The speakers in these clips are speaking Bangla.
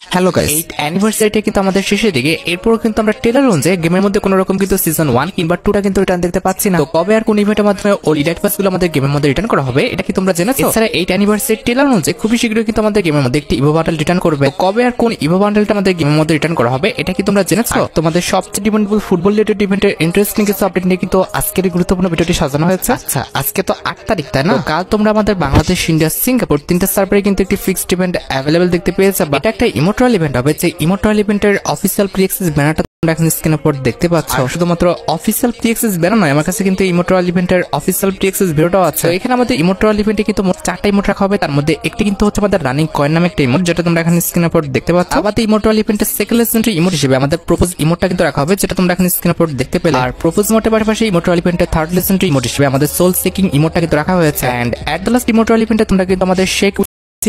হ্যালো গাইস, 8 অ্যানিভার্সারিটা কিন্তু আমাদের শেষের দিকে। এরপর কিন্তু আমরা ট্রেলার লঞ্চে গেমের মধ্যে কোনো রকম কিন্তু সিজন 1 কিংবা 2টা কিন্তু রিটার্ন দেখতে পাচ্ছি না। তো কবে আর কোন ইভেন্টের মাধ্যমে ওই ইলাইট পাসগুলো আমাদের গেমের মধ্যে রিটার্ন করা হবে এটা কি তোমরা জেনেছো? এছাড়া 8 অ্যানিভার্সারি ট্রেলার লঞ্চে খুবই শীঘ্রই কিন্তু আমাদের গেমের মধ্যে একটি ইভো বান্ডেল রিটার্ন করবে। কবে আর কোন ইভো বান্ডেলটা আমাদের গেমের মধ্যে রিটার্ন করা হবে এটা কি তোমরা জেনেছো? তোমাদের সবচেয়ে ডিমান্ডেবল ফুটবল রিলেটেড ইভেন্টের ইন্টারেস্টিং কিছু আপডেট নিয়ে কিন্তু আজকের এই গুরুত্বপূর্ণ ভিডিওটি সাজানো হয়েছে। আচ্ছা, আজকে তো 8 তারিখ, তাই না? কাল তোমরা আমাদের বাংলাদেশ, ইন্ডিয়া, সিঙ্গাপুর 3টা সার্ভারে কিন্তু একটি ফিক্সড ইভেন্ট অ্যাভেলেবল দেখতে পেয়েছে। এটা একটা ইমোর্টাল ইভেন্ট হবে। যে ইমোর্টাল ইভেন্টের অফিসিয়াল প্রি অ্যাক্সেস ব্যানারটা তোমরা এখন স্ক্রিনের উপর দেখতে পাচ্ছ। শুধুমাত্র অফিসিয়াল প্রি অ্যাক্সেস ব্যানার নয়, আমার কাছে কিন্তু ইমোর্টাল ইভেন্টের অফিসিয়াল প্রি অ্যাক্সেস ভিডিওটাও আছে। এখানে আমাদের ইমোর্টাল ইভেন্টে কিন্তু মোট 4টা ইমোট রাখা হবে। তার মধ্যে একটি কিন্তু হচ্ছে আমাদের রানিং কয়েন নামে একটা ইমোট, যেটা তোমরা এখন স্ক্রিনের উপর দেখতে পাচ্ছ। আমাদের ইমোর্টাল ইভেন্টের সেকেন্ড লেজেন্ডারি ইমোট হিসেবে আমাদের প্রপোজ ইমোটটা কিন্তু রাখা হবে, যেটা তোমরা এখন স্ক্রিনের উপর দেখতে পেলে। আর প্রপোজ ইমোটের পাশাপাশি ইমোর্টাল ইভেন্টের থার্ড লেজেন্ডারি ইমোট হিসেবে আমাদের সোল সিকিং ইমোটটা কিন্তু রাখা হয়েছে। And at the last immortal ইভেন্টে তোমরা কিন্তু আমাদের শেক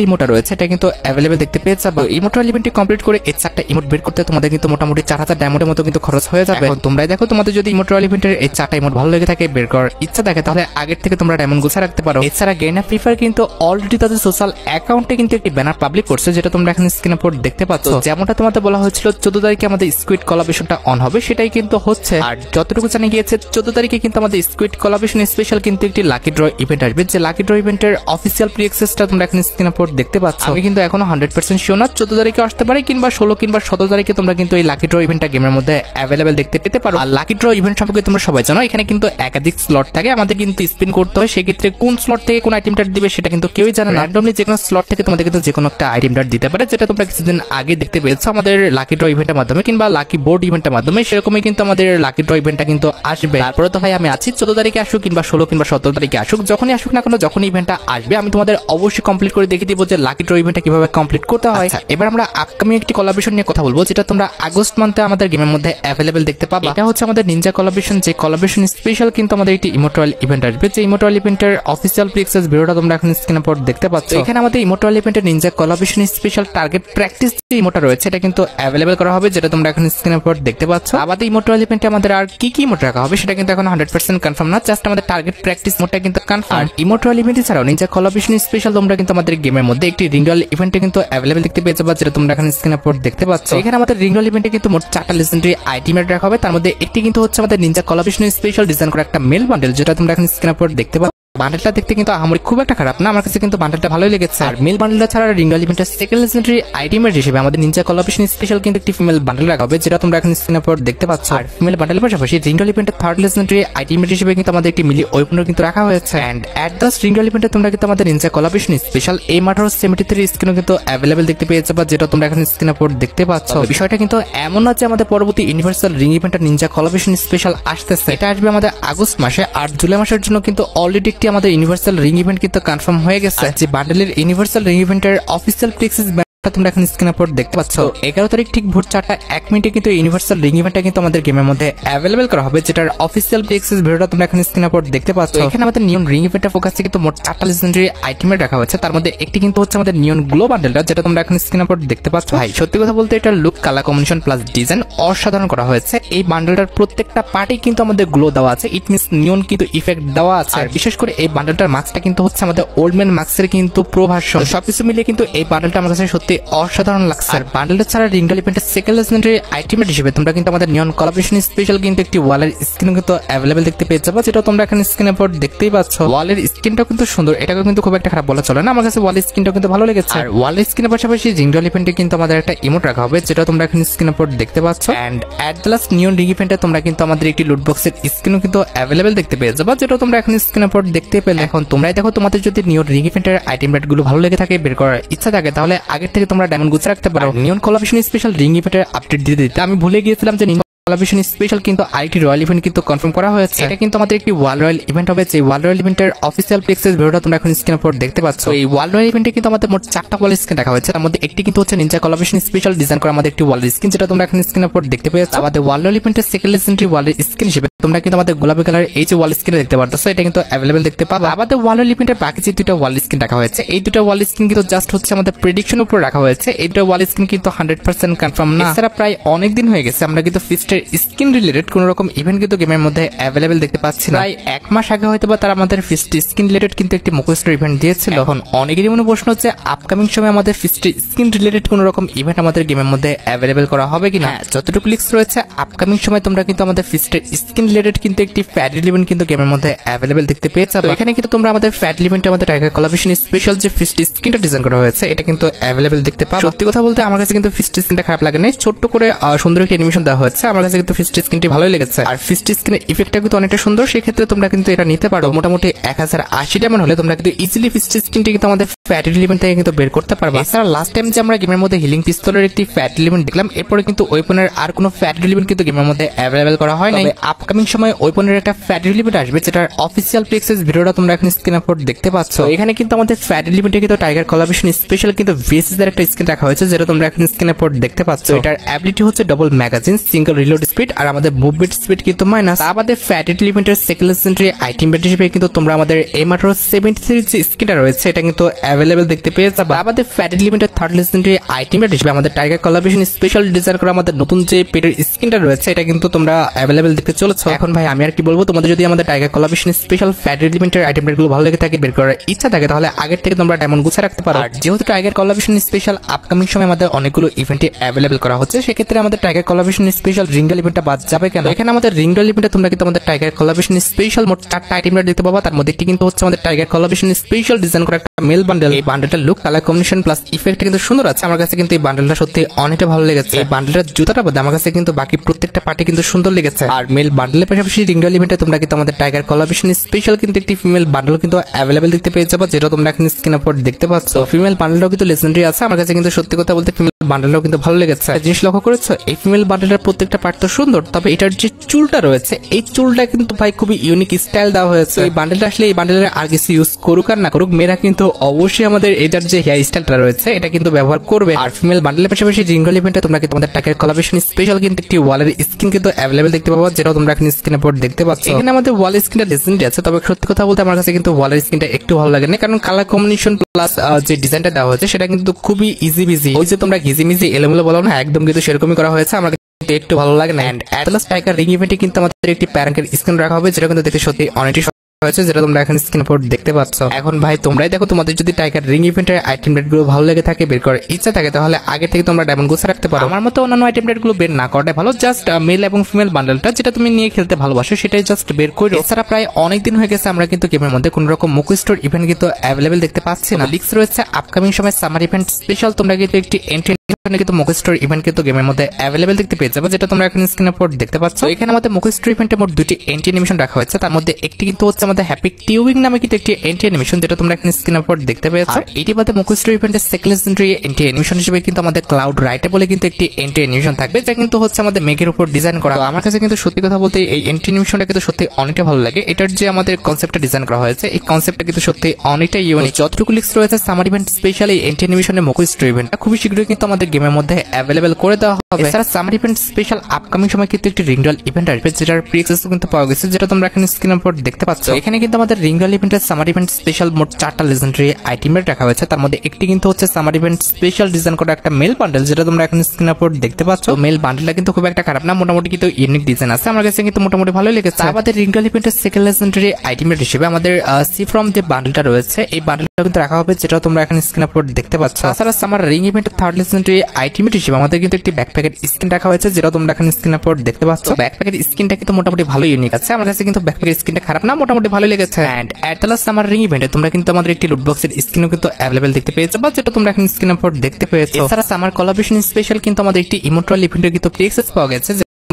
ইমোটা রয়েছে, এটা কিন্তু অ্যাভেলেবল দেখতে পেয়ে যাবে। ইমোটাল ইভেন্টটি কমপ্লিট করে এই 4টা ইমোট বের করতে তোমাদের কিন্তু মোটামুটি 4000 ডায়মন্ডের মতো কিন্তু খরচ হয়ে যাবে। এখন তোমরাই দেখো, তোমাদের যদি ইমোটাল ইভেন্টের এই 4টা ইমোট ভালো লেগে থাকে, বের করার ইচ্ছা থাকে, তাহলে আগের থেকে তোমরা ডায়মন্ড গুছা রাখতে পারো। এছাড়া গেইনা ফ্রি ফায়ার কিন্তু অলরেডি তাদের সোশ্যাল অ্যাকাউন্টে কিন্তু একটি ব্যানার পাবলিক করছে, যেটা তোমরা এখানে স্ক্রিনের উপর দেখতে পাচ্ছ। যেমনটা তোমাদের বলা হয়েছিল 14 তারিখে আমাদের স্কুইড কোলাবরেশনটা অন হবে, সেটাই কিন্তু হচ্ছে। আর যতটুকু জানা গিয়েছে 14 তারিখে কিন্তু আমাদের স্কুইড কোলাবরেশন স্পেশাল কিন্তু একটি লাকি ড্র ইভেন্ট আসবে। যে লাকি ড্র ইভেন্টের অফিসিয়াল প্রি অ্যাক্সেসটা তোমরা এখানে স্ক্রিনের উপর দেখতে পাচ্ছ। কিন্তু এখনো 100% শিওর না 14 তারিখে আসতে পারে, কিংবা 16 কিংবা 17 তারিখে তোমরা কিন্তু এই লাকি ড্র ইভেন্টটা গেমের মধ্যে অ্যাভেলেবল দেখতে পেতে পারো। আর লাকি ড্র ইভেন্ট সম্পর্কে তোমরা সবাই জানো, এখানে কিন্তু একাধিক স্লট থাকে, আমাদের কিন্তু স্পিন করতে হয়। সেক্ষেত্রে কোন স্লট থেকে কোন আইটেমটা দিবে সেটা কিন্তু কেউই জানে না। র্যান্ডমলি যে কোনো স্লট থেকে তোমাদের কিন্তু যে কোনো একটা আইটেমটা দিতে পারে, যেটা তোমরা কিছুদিন আগে দেখতে পেয়েছো আমাদের লাকি ড্র ইভেন্টের মাধ্যমে কিংবা লাকি বোর্ড ইভেন্টের মাধ্যমে। সেরকমই কিন্তু আমাদের লাকি ড্র ইভেন্টটা কিন্তু আসবে। তারপরে তো ভাই আমি আছি, 14 তারিখে আসুক কিংবা 16 কিংবা 17 তারিখে আসুক, যখনই আসুক না কেন, যখন ইভেন্টটা আসবে আমি তোমাদের অবশ্যই কমপ্লিট করে দেখিয়ে দিব যে লাকি ড্র ইভেন্টটা কিভাবে কমপ্লিট করতে হয়। এবার আমরা আপকামিং একটি কোলাবরেশন নিয়ে কথা বলবো, যেটা তোমরা আগস্ট মান্থে আমাদের গেমের মধ্যে অ্যাভেলেবল দেখতে পাবে। এটা হচ্ছে আমাদের নিনজা কোলাবরেশন। যে কোলাবরেশন স্পেশাল কিন্তু আমাদের একটি ইমোর্টাল ইভেন্ট আসবে। যে ইমোর্টাল ইভেন্টের অফিসিয়াল প্রি অ্যাক্সেস ভিডিওটা তোমরা এখন স্ক্রিনের উপর দেখতে পাচ্ছ। এখানে আমাদের ইমোর্টাল ইভেন্টের Ninja collaboration special target practice যে ইমোটা রয়েছে, এটা কিন্তু অ্যাভেলেবল করা হবে, যেটা তোমরা এখন স্ক্রিনের উপর দেখতে পাচ্ছ। আমাদের ইমোর্টাল ইভেন্টে আমাদের আর কি কি ইমোট রাখা হবে সেটা কিন্তু এখন 100% কনফার্ম না, জাস্ট আমাদের টার্গেট প্র্যাকটিস মোডটা কিন্তু কনফার্ম। ইমোর্টাল ইভেন্ট ছাড়াও নিনজা কোলাবরেশন স্পেশাল তোমরা কিন্তু আমাদের গেমের মধ্যে একটি রিঙ্গল ইভেন্টে কিন্তু অ্যাভেলেবল দেখতে পেয়ে যাবে, যেটা তোমরা এখন স্ক্রিনের উপর দেখতে পাচ্ছ। এখানে আমাদের রিঙ্গল ইভেন্টে কিন্তু মোট 4টা লেজেন্ডারি আইটেমেট রাখা হবে। তার মধ্যে একটি কিন্তু হচ্ছে আমাদের নিনজা কোলাবরেশন স্পেশাল ডিজাইন করা একটা মেল বান্ডেল, যেটা তোমরা এখন স্ক্রিনের উপর দেখতে পাচ্ছ। বান্ডেলটা দেখতে কিন্তু আমার খুব একটা খারাপ না, আমার কাছে কিন্তু বান্ডেলটা ভালোই লেগেছে। আর মেল বান্ডেলটা ছাড়া রিঙ্গল ইভেন্টের সেকেন্ড লেজেন্ডারি আইটেমেট হিসেবে আমাদের নিনজা কোলাবরেশন স্পেশাল কিন্তু একটি ফিমেল বান্ডেল রাখা হবে, যেটা তোমরা এখন স্ক্রিনের উপর দেখতে পাচ্ছ। আর ফিমেল বান্ডেলের পাশাপাশি রিঙ্গল ইভেন্টের থার্ড লেজেন্ডারি আইটেমেট হিসেবে কিন্তু আমাদের একটি মিলি ওয়েপনও কিন্তু রাখা হয়েছে। এন্ড এট দ্য রিঙ্গল ইভেন্টে তোমরা কিন্তু আমাদের নিনজা কোলাবরেশন স্পেশাল M1873 স্কিনও কিন্তু অ্যাভেলেবল দেখতে পেয়ে যাবে, যেটা তোমরা এখন স্ক্রিনের উপর দেখতে পাচ্ছ। বিষয়টা কিন্তু এমন না যে আমাদের পরবর্তী ইউনিভার্সাল রিং ইভেন্টের নিনজা কোলাবরেশন স্পেশাল আসতেছে, এটা আসবে আমাদের আগস্ট মাসে। আর জুলাই মাসের জন্য কিন্তু অলরেডি একটি আমাদের ইউনিভার্সাল রিং ইভেন্ট কিন্তু কনফার্ম হয়ে গেছে। যে বান্ডেলের ইউনিভার্সাল রিং ইভেন্টের অফিসিয়াল প্রি অ্যাক্সেস তোমরা এখন স্ক্রিনের উপর দেখতে পাচ্ছ। 11 তারিখ ঠিক ভোর 4টা 1 মিনিটে কিন্তু ইউনিভার্সাল রিং ইভেন্টটা কিন্তু আমাদের গেমের মধ্যে অ্যাভেলেবল করা হবে, যেটার অফিসিয়াল প্রি অ্যাক্সেস ভিডিওটা তোমরা এখন স্ক্রিনের উপর দেখতে পাচ্ছ। এখানে আমাদের নিয়ন রিং ইভেন্টের ফোকাস কিন্তু মোট 4টা লেজেন্ডারি আইটেমেট রাখা হয়েছে। তার মধ্যে একটি কিন্তু হচ্ছে আমাদের নিয়ন গ্লো বান্ডেলটা, যেটা তোমরা এখন স্ক্রিনের উপর দেখতে পাচ্ছ। ভাই সত্যি কথা বলতে এটা look, colour combination plus design অসাধারণ করা হয়েছে। এই বান্ডেলটার প্রত্যেকটা পার্টে কিন্তু আমাদের গ্লো দেওয়া আছে, ইট মিনস নিয়ন কিন্তু ইফেক্ট দেওয়া আছে। আর বিশেষ করে এই বান্ডেলটার মাস্কটা কিন্তু হচ্ছে আমাদের ওল্ড ম্যান মাস্কের কিন্তু প্রো ভার্সন। সবকিছু মিলিয়ে কিন্তু এই বান্ডেলটা আমার কাছে সত্যি অসাধারণ লাগছে। আর বান্ডেলটা ছাড়া রিঙ্গল ইভেন্টের সেকেন্ড লেজেন্ডারি আইটেমেট হিসেবে তোমরা কিন্তু আমাদের নিয়ন কোলাবরেশন স্পেশাল কিন্তু একটি ওয়ালের স্কিন কিন্তু অ্যাভেলেবল দেখতে পেয়ে যাবে, যেটা তোমরা এখানে স্ক্রিনের উপর দেখতেই পাচ্ছ। ওয়ালের স্কিনটাও কিন্তু সুন্দর, এটাকে কিন্তু খুব একটা খারাপ বলা চলে না, আমার কাছে ওয়ালের স্কিনটাও কিন্তু ভালো লেগেছে। আর ওয়ালের স্কিনের পাশাপাশি রিঙ্গল ইভেন্টে কিন্তু আমাদের একটা ইমোট রাখা হবে, যেটা তোমরা এখানে স্ক্রিনের উপর দেখতে পাচ্ছ। And at the last neon ring ইভেন্টে তোমরা কিন্তু আমাদের একটি লুট বক্সের স্কিনও কিন্তু অ্যাভেলেবল দেখতে পেয়ে যাবে, যেটা তোমরা এখানে স্ক্রিনের উপর দেখতে পেলে। এখন তোমরাই দেখো, তোমাদের যদি নিয়ন রিং ইভেন্টের আইটেম রেট গুলো ভালো লেগে থাকে, বের করার ইচ্ছা থাকে, তাহলে আগের থেকে তোমরা ডায়মন্ড গুছিয়ে রাখতে পারো। নিয়ন কোলাবরেশন স্পেশাল রিং ইভেন্টের আপডেট দিতে আমি ভুলে গিয়েছিলাম যে কোলাবরেশন স্পেশাল কিন্তু আইটি রয়্যাল ইভেন্ট কিন্তু কনফার্ম করা হয়েছে। এটা কিন্তু আমাদের একটি ওয়াল রয়্যাল ইভেন্ট হবে। যে ওয়াল রয়্যাল ইভেন্টের অফিসিয়াল প্রি অ্যাক্সেস ভিডিওটা তোমরা এখন স্ক্রিনের উপর দেখতে পাচ্ছ। এই ওয়াল রয়্যাল ইভেন্টে কিন্তু আমাদের মোট 4টা ওয়াল স্কিন রাখা হয়েছে। তার মধ্যে একটি কিন্তু হচ্ছে নিনজা কোলাবরেশন স্পেশাল ডিজাইন করা আমাদের একটি ওয়াল স্কিন, যেটা তোমরা এখন স্ক্রিনের উপর দেখতে পেয়েছো। আমাদের ওয়াল রয়্যাল ইভেন্টের সেকেন্ড লেজেন্ডারি ওয়াল স্কিন হিসেবে তোমরা কিন্তু আমাদের গোলাপি কালার এই যে ওয়াল স্কিন দেখতে পাচ্ছ, এটা কিন্তু অ্যাভেলেবল দেখতে পাবে। আমাদের ওয়াল রয়্যাল ইভেন্টের বাকি যে দুটো ওয়াল স্কিন রাখা হয়েছে, এই দুটো ওয়াল স্কিন কিন্তু জাস্ট হচ্ছে আমাদের প্রেডিকশন উপর রাখা হয়েছে। এই দুটো ওয়াল স্কিন কিন্তু 100% কনফার্ম না। এছাড়া প্রায় অনেক দিন হয়ে গেছে আমরা কিন্তু ফিস্টের স্কিন রিলেটেড কোন রকম ইভেন্ট কিন্তু গেমের মধ্যে অ্যাভেলেবেল দেখতে পাচ্ছি না। প্রায় 1 মাস আগে হয়তো বা তারা আমাদের ফিস্ট স্কিন রিলেটেড কিন্তু একটি মুখোশের ইভেন্ট দিয়েছিল। এখন অনেকেরই মনে প্রশ্ন হচ্ছে আপকামিং সময় আমাদের ফিস্ট স্কিন রিলেটেড কোন রকম ইভেন্ট আমাদের গেমের মধ্যে অ্যাভেলেবেল করা হবে কিনা। যতটুকু লিক্স রয়েছে আপকামিং সময় তোমরা কিন্তু আমাদের ফিস্ট স্কিন রিলেটেড কিন্তু একটি ফ্যাট ইভেন্ট কিন্তু গেমের মধ্যে অ্যাভেলেবেল দেখতে পেয়ে যাবে। এখানে কিন্তু তোমরা আমাদের ফ্যাট ইভেন্টে আমাদের টাইগার কোলাবরেশন স্পেশাল যে ফিস্ট স্কিনটা ডিজাইন করা হয়েছে এটা কিন্তু অ্যাভেলেবেল দেখতে পাবে। সত্যি কথা বলতে আমার কাছে কিন্তু ফিস্ট স্কিনটা খারাপ লাগে না, ছোট্ট করে সুন্দর একটা অ্যানিমেশন দেওয়া হয়েছে। আমার কাছে কিন্তু ফিস্ট স্কিনটি ভালোই লেগেছে, আর ফিস্ট স্কিনের ইফেক্টটা কিন্তু অনেকটা সুন্দর। সেক্ষেত্রে তোমরা কিন্তু এটা নিতে পারো। মোটামুটি 1080 ডায়মন্ড হলে তোমরা কিন্তু ইজিলি ফিস্ট স্কিনটি কিন্তু আমাদের ফ্যাট ইভেন্ট থেকে কিন্তু বের করতে পারবে। এছাড়া লাস্ট টাইম যে আমরা গেমের মধ্যে হিলিং পিস্তলের একটি ফ্যাট ইভেন্ট দেখলাম, এরপরে কিন্তু ওয়েপনের আর কোনো ফ্যাট ইভেন্ট কিন্তু গেমের মধ্যে অ্যাভেলেবেল করা হয় নাই। আপকামিং সময় ওয়েপনের একটা ফ্যাট ইভেন্ট আসবে, যেটার অফিসিয়াল প্লেক্সেস ভিডিওটা তোমরা এখন স্ক্রিন আপলোড দেখতে পাচ্ছ। এখানে কিন্তু আমাদের ফ্যাট ইভেন্টে কিন্তু টাইগার কোলাবরেশন স্পেশাল কিন্তু ভিএসএস এর একটা স্কিন রাখা হয়েছে, যেটা তোমরা এখন স্ক্রিন আপলোড দেখতে পাচ্ছ। এটার অ্যাবিলিটি হচ্ছে double magazine, single reload speed, আর আমাদের মুভমেন্ট স্পিড কিন্তু মাইনাস। আমাদের ফ্যাট ইভেন্টের সেকেন্ড লেজেন্ডারি আইটেম ব্যাট হিসেবে কিন্তু তোমরা আমাদের এই মাত্র 73 যে স্কিনটা রয়েছে এটা কিন্তু অ্যাভেলেবেল দেখতে পেয়ে যাবে। আমাদের ফ্যাট ইভেন্টের থার্ড লেজেন্ডারি আইটেম ব্যাট হিসেবে আমাদের টাইগার কোলাবরেশন স্পেশাল ডিজাইন করা আমাদের নতুন যে পেটের স্কিনটা রয়েছে এটা কিন্তু তোমরা অ্যাভেলেবেল দেখতে চলেছো। এখন ভাই আমি আর কি বলবো, তোমাদের যদি আমাদের টাইগার কোলাবরেশন স্পেশাল ফ্যাট ইভেন্টের আইটেম ব্যাট গুলো ভালো লেগে থাকে, বের করার ইচ্ছা থাকে, তাহলে আগের থেকে তোমরা ডায়মন্ড গুছিয়ে রাখতে পারো। আর যেহেতু টাইগার কোলাবরেশন স্পেশাল আপকামিং সময় আমাদের অনেকগুলো ইভেন্টে অ্যাভেলেবেল করা হচ্ছে, সেক্ষেত্রে আমাদের টাইগার কোলাবরেশন স্পেশাল রিঙ্গল ইভেন্টটা বাদ যাবে কেন? এখানে আমাদের রিঙ্গল ইভেন্টে তোমরা কিন্তু আমাদের টাইগার কোলাবরেশন স্পেশাল মোট 4টা আইটেম দেখতে পাবা। তার মধ্যে একটি কিন্তু হচ্ছে আমাদের টাইগার কোলাবরেশন স্পেশাল ডিজাইন করা একটা মেল বান্ডেল। এই বান্ডেলটার look, colour combination plus effect কিন্তু সুন্দর আছে। আমার কাছে কিন্তু এই বান্ডেলটা সত্যি অনেকটা ভালো লেগেছে। এই বান্ডেলটার জুতাটা বাদে আমার কাছে কিন্তু বাকি প্রত্যেকটা পার্টি কিন্তু সুন্দর লেগেছে। আর মেল বান্ডেলের পাশাপাশি রিঙ্গল ইভেন্টে তোমরা কিন্তু আমাদের টাইগার কোলাবরেশন স্পেশাল কিন্তু একটি ফিমেল বান্ডেল কিন্তু অ্যাভেলেবেল দেখতে পেয়ে যাবে, যেটা তোমরা এখন স্ক্রিন আপলোড দেখতে পাচ্ছ। ফিমেল বান্ডেলটাও কিন্তু লেজেন্ডারি আছে। আমার কাছে কিন্তু সত্যি কথা বলতে ফিমেল বান্ডেলটাও কিন্তু ভালো লেগেছে। জিনিস লক্ষ্য করেছো, এই ফিমেল বান্ডেলটার প্রত্যেকটা পার্ট তো সুন্দর, তবে এটার যে চুলটা রয়েছে এই চুলটা কিন্তু ভাই খুবই ইউনিক স্টাইল দেওয়া হয়েছে। এই বান্ডেলটা আসলে এই বান্ডেলের আর কিছু ইউজ করুক আর না করুক, মেয়েরা কিন্তু অবশ্যই আমাদের এটার যে হেয়ার স্টাইলটা রয়েছে এটা কিন্তু ব্যবহার করবে। আর ফিমেল বান্ডেলের পাশাপাশি রিঙ্গল ইভেন্টে তোমরা কিন্তু আমাদের টাইগার কোলাবরেশন স্পেশাল কিন্তু একটি ওয়ালের স্কিন কিন্তু অ্যাভেলেবেল দেখতে পাবো, যেটা তোমরা এখন স্ক্রিনে পড়ে দেখতে পাচ্ছ। এখানে আমাদের ওয়াল স্কিনটা লেজেন্ডারি আছে, তবে সত্যি কথা বলতে আমার কাছে কিন্তু ওয়ালের স্কিনটা একটু ভালো লাগে না, কারণ কালার কম্বিনেশন প্লাস যে ডিজাইনটা দেওয়া হয়েছে সেটা কিন্তু খুবই ইজি বিজি। ওই যে তোমরা ঘিজিমিজি এলোমেলো বলো না, একদম কিন্তু সেরকমই করা হয়েছে। আমার কিন্তু একটু ভালো লাগে না। এন্ড অ্যাটলাস টাইগার রিং ইভেন্টে কিন্তু আমাদের একটি প্যারাঙ্কের স্কিন রাখা হবে, যেটা কিন্তু দেখতে সত্যি অনেকটাই হয়েছে, যেটা তোমরা এখন স্ক্রিন আপলোড দেখতে পাচ্ছ। এখন ভাই তোমরাই দেখো, তোমাদের যদি টাইগার রিং ইভেন্টের আইটেম রেট গুলো ভালো লেগে থাকে, বের করার ইচ্ছা থাকে, তাহলে আগে থেকে তোমরা ডায়মন্ড গুছিয়ে রাখতে পারো। আমার মতো অন্যান্য আইটেম রেট গুলো বের না করাটাই ভালো। জাস্ট মেল এবং ফিমেল বান্ডেলটা যেটা তুমি নিয়ে খেলতে ভালোবাসো সেটাই জাস্ট বের করো। এছাড়া প্রায় অনেক দিন হয়ে গেছে আমরা কিন্তু গেমের মধ্যে কোন রকম মুখ স্টোর ইভেন্ট কিন্তু অ্যাভেলেবেল দেখতে পাচ্ছি না। লিক্স রয়েছে আপকামিং সময় সামার ইভেন্ট স্পেশাল, তোমরা কিন্তু একটি এন্ট্রি কিন্তু মুখ স্টোর ইভেন্ট কিন্তু গেমের মধ্যে অ্যাভেলেবেল দেখতে পেয়ে যাবে, যেটা তোমরা এখন স্ক্রিন আপলোড দেখতে পাচ্ছ। এখানে আমাদের মুখ স্টোর ইভেন্টে মোট 2টি এন্ট্রি অ্যানিমেশন রাখা হয়েছে, তার মধ্যে একটি কিন্তু হচ্ছে আমাদের হ্যাপি টিউবিং নামে কিন্তু একটি এন্ট্রি অ্যানিমেশন, যেটা তোমরা এখন স্ক্রিন আপলোড দেখতে পেয়েছো। এটি বাদে মুখ স্টোর ইভেন্টের সেকেন্ড লেজেন্ডারি এন্ট্রি অ্যানিমেশন হিসেবে কিন্তু আমাদের ক্লাউড রাইটে বলে কিন্তু একটি এন্ট্রি অ্যানিমেশন থাকবে, যা কিন্তু হচ্ছে আমাদের মেঘের উপর ডিজাইন করা। আমার কাছে কিন্তু সত্যি কথা বলতে এই এন্ট্রি অ্যানিমেশনটা কিন্তু সত্যি অনেকটা ভালো লাগে। এটার যে আমাদের কনসেপ্টটা ডিজাইন করা হয়েছে এই কনসেপ্টটা কিন্তু সত্যি অনেকটা ইউনিক। যতটুকু লিক্স রয়েছে সামার ইভেন্ট স্পেশাল এই এন্ট্রি অ্যানিমেশনের মুখ স্টোর ইভেন্টটা খুবই শীঘ্রই কিন্তু আমাদের গেমের মধ্যে অ্যাভেলেবেল করে দেওয়া হবে। এছাড়া সামার ইভেন্ট স্পেশাল আপকামিং সময় কিন্তু একটি রিঙ্গল ইভেন্ট আসবে, যেটার প্রি অ্যাক্সেস কিন্তু পাওয়া গেছে, যেটা তোমরা এখন স্ক্রিন আপলোড দেখতে পাচ্ছ। এখানে কিন্তু আমাদের রিঙ্গল ইভেন্টের সামার ইভেন্ট স্পেশাল মোট 4টা লেজেন্ডারি আইটেম রাখা হয়েছে, তার মধ্যে একটি কিন্তু হচ্ছে সামার ইভেন্ট স্পেশাল ডিজাইন করা একটা মেল বান্ডেল, যেটা তোমরা এখন স্ক্রিন আপলোড দেখতে পাচ্ছ। মেল বান্ডেলটা কিন্তু খুব একটা খারাপ না, মোটামুটি কিন্তু ইউনিক ডিজাইন আছে, আমার কাছে কিন্তু মোটামুটি ভালো লেগেছে। আমাদের রিঙ্গল ইভেন্টের সেকেন্ড লেজেন্ডারি আইটেম হিসেবে আমাদের সি ফ্রম যে বান্ডেলটা রয়েছে এই বান্ডেলটা কিন্তু রাখা হবে, যেটা তোমরা এখন স্ক্রিন আপলোড দেখতে পাচ্ছ। তাছাড়া সামার রিং ইভেন্টের থার্ড লেজেন্ডারি আইটেম হিসেবে আমাদের কিন্তু একটি ব্যাকপ্যাকের স্কিন রাখা হয়েছে, যেটা তোমরা এখন স্ক্রিন আপলোড দেখতে পাচ্ছ। ব্যাকপ্যাকের স্কিনটা কিন্তু মোটামুটি ভালো ইউনিক আছে, আমার কাছে কিন্তু ব্যাকপ্যাকের স্কিনটা খারাপ না, মোটামুটি ভালো লেগেছে। And at the last summer ring ইভেন্টে তোমরা কিন্তু আমাদের একটি লুট বক্সের স্কিনও কিন্তু অ্যাভেলেবেল দেখতে পেয়েছো, বা যেটা তোমরা এখন স্ক্রিন আপলোড দেখতে পেয়েছো। এছাড়া সামার কোলাবরেশন স্পেশাল কিন্তু আমাদের একটি ইমোট্রাল ইভেন্টের কিন্তু প্রি অ্যাক্সেস পাওয়া গেছে,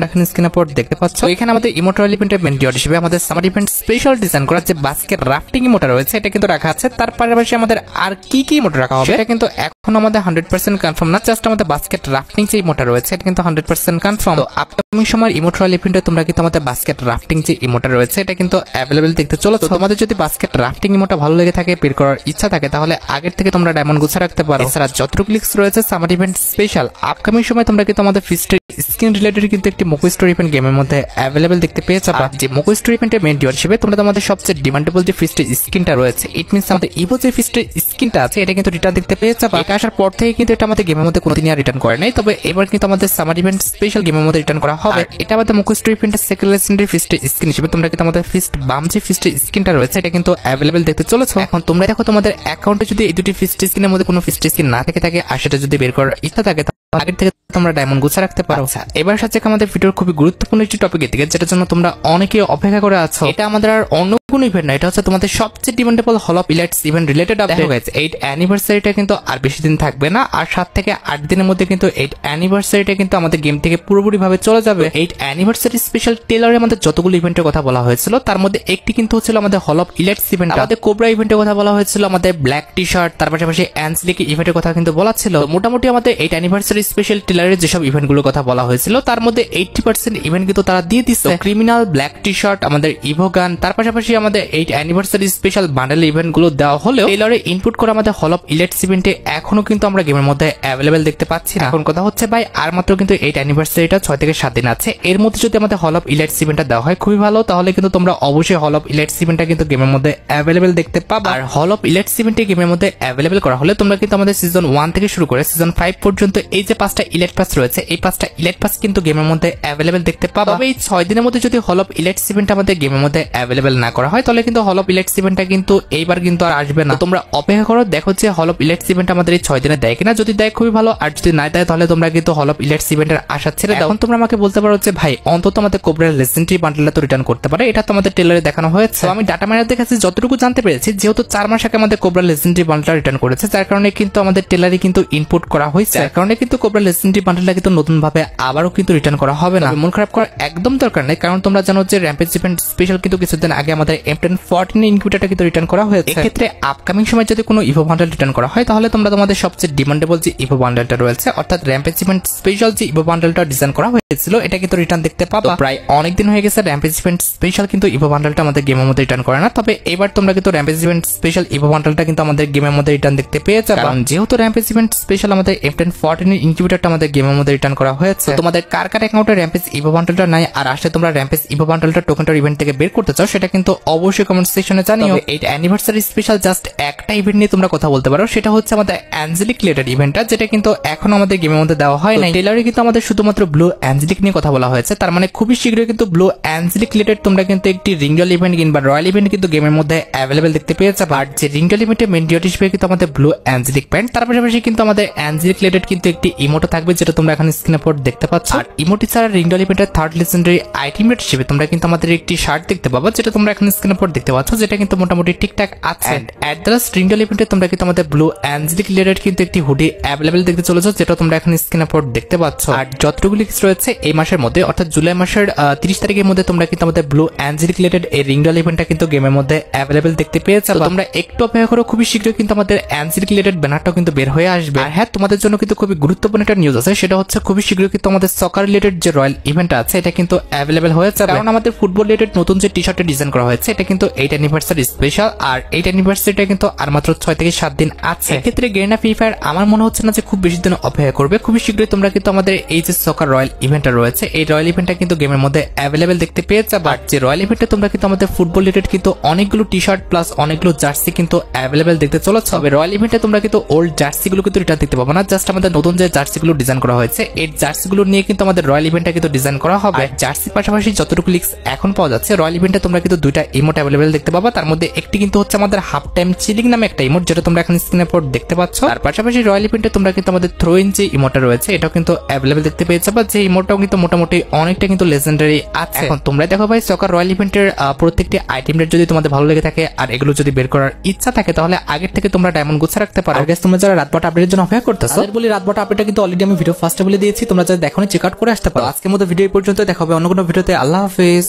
এখন স্ক্রিন আপলোড দেখতে পাচ্ছ। এখানে আমাদের ইমোট্রাল ইভেন্টের মেন ডিওর হিসেবে আমাদের সামার ইভেন্ট স্পেশাল ডিজাইন করা যে বাস্কেট রাফটিং ইমোটা রয়েছে এটা কিন্তু রাখা আছে। তার পাশাপাশি আমাদের আর কি কি ইমোট রাখা হবে এটা কিন্তু এখন আমাদের 100% কনফার্ম না, জাস্ট আমাদের বাস্কেট রাফটিং যে ইমোটা রয়েছে এটা কিন্তু 100% কনফার্ম। তো আপকামিং সময় ইমোট্রাল ইভেন্টে তোমরা কিন্তু আমাদের বাস্কেট রাফটিং যে ইমোটা রয়েছে এটা কিন্তু অ্যাভেলেবেল দেখতে চলেছো। তোমাদের যদি বাস্কেট রাফটিং ইমোটা ভালো লেগে থাকে, বের করার ইচ্ছা থাকে, তাহলে আগের থেকে তোমরা ডায়মন্ড গুছিয়ে রাখতে পারো। এছাড়া যতটুকু লিক্স রয়েছে সামার ইভেন্ট স্পেশাল আপকামিং সময় তোমরা কিন্তু আমাদের ফিস্টের স্কিন রিলেটেড কিন্তু একটি মোকো স্টোরি ইভেন্ট গেমের মধ্যে অ্যাভেলেবেল দেখতে পেয়ে যাবে। যে মোকো স্টোরি ইভেন্টের মেইন ডিওর হিসেবে তোমরা আমাদের সবচেয়ে ডিমান্ডেবল যে ফিস্টের স্কিনটা রয়েছে, ইট মিনস আমাদের ইভো যে ফিস্টের স্কিনটা আছে এটা কিন্তু রিটার্ন দেখতে পেয়ে যাবে। এটা আসার পর থেকে কিন্তু এটা আমাদের গেমের মধ্যে কোনোদিন আর রিটার্ন করে নাই, তবে এবার কিন্তু আমাদের সামার ইভেন্ট স্পেশাল গেমের মধ্যে রিটার্ন করা হবে। এটা আমাদের মোকো স্টোরি ইভেন্টের সেকেন্ড লেজেন্ডারি ফিস্টের স্কিন হিসেবে তোমরা কিন্তু আমাদের ফিস্ট বাম যে ফিস্টের স্কিনটা রয়েছে এটা কিন্তু অ্যাভেলেবেল দেখতে চলেছো। এখন তোমরা দেখো তোমাদের অ্যাকাউন্টে যদি এই দুটি ফিস্ট স্কিনের মধ্যে কোনো ফিস্ট স্কিন না থাকে আর সেটা যদি বের করার ইচ্ছা থাকে আগের থেকে তোমরা ডায়মন্ড গুছা রাখতে পারো। এবার সাথে আমাদের ভিডিওর খুবই গুরুত্বপূর্ণ একটি টপিকের দিকে, যেটার জন্য তোমরা অনেকে অপেক্ষা করে আছো। এটা আমাদের আর অন্য কোনো ইভেন্ট না, এটা হচ্ছে তোমাদের সবচেয়ে demandable hall of ইলাইটস event related update. 8 অ্যানিভার্সারিটা কিন্তু আর বেশি দিন থাকবে না, আর 7 থেকে 8 দিনের মধ্যে কিন্তু 8 অ্যানিভার্সারিটা কিন্তু আমাদের গেম থেকে পুরোপুরি ভাবে চলে যাবে। 8 অ্যানিভার্সারি স্পেশাল টেলারে আমাদের যতগুলো ইভেন্টের কথা বলা হয়েছিল তার মধ্যে একটি কিন্তু হচ্ছিল আমাদের হল অফ ইলাইটস ইভেন্ট। আমাদের কোবরা ইভেন্টের কথা বলা হয়েছিল, আমাদের ব্ল্যাক টি শার্ট, তার পাশাপাশি অ্যান্সলিক ইভেন্টের কথা কিন্তু বলা ছিল। মোটামুটি আমাদের 8 অ্যানিভার্সারি স্পেশাল টেলারের যেসব ইভেন্টগুলোর কথা বলা হয়েছিল তার মধ্যে 80% ইভেন্ট কিন্তু তারা দিয়ে দিচ্ছে। ক্রিমিনাল, ব্ল্যাক টি শার্ট, আমাদের ইভো গান, তার পাশাপাশি আমাদের 8 অ্যানিভার্সারি স্পেশাল বান্ডেল ইভেন্ট গুলো দেওয়া হলেও টেলারে ইনপুট করে আমাদের হল অফ ইলাইটস ইভেন্টে এখনো কিন্তু আমরা গেমের মধ্যে অ্যাভেলেবেল দেখতে পাচ্ছি না। এখন কথা হচ্ছে ভাই আর মাত্র কিন্তু 8 অ্যানিভার্সারিটা 6 থেকে 7 দিন আছে, এর মধ্যে যদি আমাদের হল অফ ইলাইটস ইভেন্টটা দেওয়া হয় খুবই ভালো, তাহলে কিন্তু তোমরা অবশ্যই হল অফ ইলাইটস ইভেন্টটা কিন্তু গেমের মধ্যে অ্যাভেলেবেল দেখতে পাবা। আর হল অফ ইলাইটস ইভেন্টে গেমের মধ্যে অ্যাভেলেবেল করা হলে তোমরা কিন্তু আমাদের সিজন 1 থেকে শুরু করে সিজন 5 পর্যন্ত এই যে 5টা ইলাইট পাস রয়েছে এই 5টা ইলাইট পাস কিন্তু গেমের মধ্যে অ্যাভেলেবেল দেখতে পাবা। তবে এই 6 দিনের মধ্যে যদি হল অফ ইলাইটস ইভেন্ট আমাদের গেমের মধ্যে অ্যাভেলেবেল না করা হয় তাহলে কিন্তু হল অফ ইলাইটস ইভেন্টটা কিন্তু এইবার কিন্তু আর আসবে না। তোমরা অপেক্ষা করো, দেখো যে হল অফ ইলাইটস ইভেন্ট আমাদের এই 6 দিনে দেয় কিনা। যদি দেয় খুবই ভালো, আর যদি না দেয় তাহলে তোমরা কিন্তু হল অফ ইলাইটস ইভেন্টের আশা ছেড়ে দাও। এখন তোমরা আমাকে বলতে পারো যে ভাই অন্তত আমাদের কোবরার লেজেন্ডারি বান্ডেলটা তো রিটার্ন করতে পারে, এটা তো আমাদের টেলারে দেখানো হয়েছে। আমি ডাটা মাইনার দেখেছি, যতটুকু জানতে পেরেছি যেহেতু 4 মাস আগে আমাদের কোবরা লেজেন্ডারি বান্ডেলটা রিটার্ন করেছে, যার কারণে কিন্তু আমাদের টেলারে কিন্তু ইনপুট করা হয়েছে, যার কারণে কিন্তু কোবরা লেজেন্ডারি বান্ডেলটা কিন্তু নতুন ভাবে আবারও কিন্তু রিটার্ন করা হবে না। মন খারাপ করার একদম দরকার নেই, কারণ তোমরা জানো যে র্যাম্পেজ ইভেন্ট স্পেশাল কিন্তু কিছুদিন আগে আমাদের M1014 ইনকিউবেটরটা কিন্তু রিটার্ন করা হয়েছে। এক্ষেত্রে আপকামিং সময় যদি কোনো ইভো বান্ডেল রিটার্ন করা হয় তাহলে তোমরা তোমাদের সবচেয়ে ডিমান্ডেবল যে ইভো বান্ডেলটা রয়েছে অর্থাৎ র্যাম্পেজ ইভেন্ট স্পেশাল যে ইভো বান্ডেলটা ডিজাইন করা হয়েছিল এটা কিন্তু রিটার্ন দেখতে পাবা। প্রায় অনেক দিন হয়ে গেছে র্যাম্পেজ ইভেন্ট স্পেশাল কিন্তু ইভো বান্ডেলটা আমাদের গেমের মধ্যে রিটার্ন করে না, তবে এবার তোমরা কিন্তু র্যাম্পেজ ইভেন্ট স্পেশাল ইভো বান্ডেলটা কিন্তু আমাদের গেমের মধ্যে রিটার্ন দেখতে পেয়ে যাবে। কারণ যেহেতু র্যাম্পেজ ইভেন্ট স্পেশাল আমাদের M1014 ইনকিউবেটরটা আমাদের গেমের মধ্যে রিটার্ন করা হয়েছে, তোমাদের কার কার অ্যাকাউন্টে র্যাম্পেজ ইভো বান্ডেলটা নাই আর আসলে তোমরা র্যাম্পেজ ইভো বান্ডেলটা টোকেনটার ইভেন্ট থেকে বের করতে চাও সেটা কিন্তু অবশ্যই কমেন্ট সেকশনে জানিও। এই অ্যানিভার্সারি স্পেশাল জাস্ট একটা ইভেন্ট নিয়ে তোমরা কথা বলতে পারো, সেটা হচ্ছে আমাদের অ্যাঞ্জেলিক রিলেটেড ইভেন্টটা, যেটা কিন্তু এখনো আমাদের গেমের মধ্যে দেওয়া হয় নাই। টেলারে কিন্তু আমাদের শুধুমাত্র ব্লু অ্যাঞ্জেলিক নিয়ে কথা বলা হয়েছে, তার মানে খুবই শীঘ্রই কিন্তু ব্লু অ্যাঞ্জেলিক রিলেটেড তোমরা কিন্তু একটি রিংডল ইভেন্ট কিংবা রয়্যাল ইভেন্ট কিন্তু গেমের মধ্যে অ্যাভেলেবেল দেখতে পেয়ে যাবে। আর যে রিংডল ইভেন্টের মেইন ডিওটি হিসেবে কিন্তু আমাদের ব্লু অ্যাঞ্জেলিক প্যান্ট, তার পাশাপাশি কিন্তু আমাদের অ্যাঞ্জেলিক রিলেটেড কিন্তু একটি ইমোটো থাকবে যেটা তোমরা এখন স্ক্রিনে পর দেখতে পাচ্ছ। আর ইমোটি ছাড়া রিংডল ইভেন্টের থার্ড লেজেন্ডারি আইটেম রেট হিসেবে তোমরা কিন্তু আমাদের একটি শার্ট দেখতে পাবো যেটা তোমরা এখন স্ক্রিনে পর দেখতে পাচ্ছ, যেটা কিন্তু মোটামুটি ঠিকঠাক আছে। এট দ্য লাস্ট রিংডল ইভেন্টে তোমরা কিন্তু আমাদের ব্লু অ্যাঞ্জেলিক রিলেটেড কিন্তু একটি হুডি অ্যাভেলেবেল দেখতে চলেছো যেটা তোমরা এখন স্ক্রিনে পর দেখতে পাচ্ছ। আর যতটুকু লিস্ট রয়েছে এই মাসের মধ্যে অর্থাৎ জুলাই মাসের 30 তারিখের মধ্যে তোমরা কিন্তু আমাদের ব্লু অ্যাঞ্জেলিক রিলেটেড এই রিংডল ইভেন্টটা কিন্তু গেমের মধ্যে অ্যাভেলেবেল দেখতে পেয়ে যাবে। তোমরা একটু অপেক্ষা করো, খুবই শীঘ্রই কিন্তু আমাদের অ্যাঞ্জেলিক রিলেটেড ব্যানারটাও কিন্তু বের হয়ে আসবে। আর হ্যাঁ, তোমাদের জন্য কিন্তু খুবই গুরুত্বপূর্ণ একটা নিউজ আছে, সেটা হচ্ছে খুবই শীঘ্রই কিন্তু আমাদের সকার রিলেটেড যে রয়্যাল ইভেন্ট আছে এটা কিন্তু অ্যাভেলেবেল হয়ে যাবে। কারণ আমাদের ফুটবল রিলেটেড নতুন যে টি শার্টের ডিজাইন করা হয়েছে এটা কিন্তু 8 অ্যানিভার্সারি স্পেশাল, আর 8 অ্যানিভার্সারিটা কিন্তু আর মাত্র 6 থেকে 7 দিন আছে। এক্ষেত্রে গেরিনা ফ্রি ফায়ার আমার মনে হচ্ছে না যে খুব বেশি দিন অপেক্ষা করবে, খুবই শীঘ্রই তোমরা কিন্তু আমাদের এই যে সকার রয়্যাল ইভেন্টটা রয়েছে এই রয়্যাল ইভেন্টটা কিন্তু গেমের মধ্যে অ্যাভেলেবেল দেখতে পেয়ে যাবে। আর যে রয়্যাল ইভেন্টে তোমরা কিন্তু আমাদের ফুটবল রিলেটেড কিন্তু অনেকগুলো টি শার্ট প্লাস অনেকগুলো জার্সি কিন্তু অ্যাভেলেবেল দেখতে চলেছে। তবে রয়্যাল ইভেন্টে তোমরা কিন্তু ওল্ড জার্সিগুলো কিন্তু রিটার্ন দেখতে পাবো না, জাস্ট আমাদের নতুন যে জার্সিগুলো ডিজাইন করা হয়েছে এই জার্সিগুলো নিয়ে কিন্তু আমাদের রয়্যাল ইভেন্টটা কিন্তু ডিজাইন করা হবে। জার্সির পাশাপাশি যতটুকু লিক্স এখন পাওয়া যাচ্ছে রয়্যাল ইভেন্টে তোমরা কিন্তু দুইটা ইমোট অ্যাভেলেবেল দেখতে পাবা, তার মধ্যে একটি কিন্তু হচ্ছে আমাদের হাফ টাইম চিলিং নামে একটা ইমোট যেটা তোমরা এখন স্ক্রিনে পর দেখতে পাচ্ছ। তার পাশাপাশি রয়্যাল ইভেন্টে তোমরা কিন্তু আমাদের থ্রো ইন যে ইমোটটা রয়েছে এটাও কিন্তু অ্যাভেলেবেল দেখতে পেয়ে যাবে, যে ইমোটটাও কিন্তু মোটামুটি অনেকটা কিন্তু লেজেন্ডারি আছে। এখন তোমরা দেখো ভাই সকার রয়্যাল ইভেন্টের প্রত্যেকটি আইটেম রেট যদি তোমাদের ভালো লেগে থাকে আর এগুলো যদি বের করার ইচ্ছা থাকে তাহলে আগের থেকে তোমরা ডায়মন্ড গুছা রাখতে পারো। গাইস, তোমরা যারা রাতবাট আপডেটের জন্য অপেক্ষা করতেছো বলি রাতবাট আপডেটটা কিন্তু অলরেডি আমি ভিডিও ফার্স্টে বলে দিয়েছি, তোমরা যারা দেখোনি চেক আউট করে আসতে পারো। আজকের মতো ভিডিও পর্যন্ত দেখা হবে অন্য কোনো ভিডিওতে। আল্লাহ হাফেজ।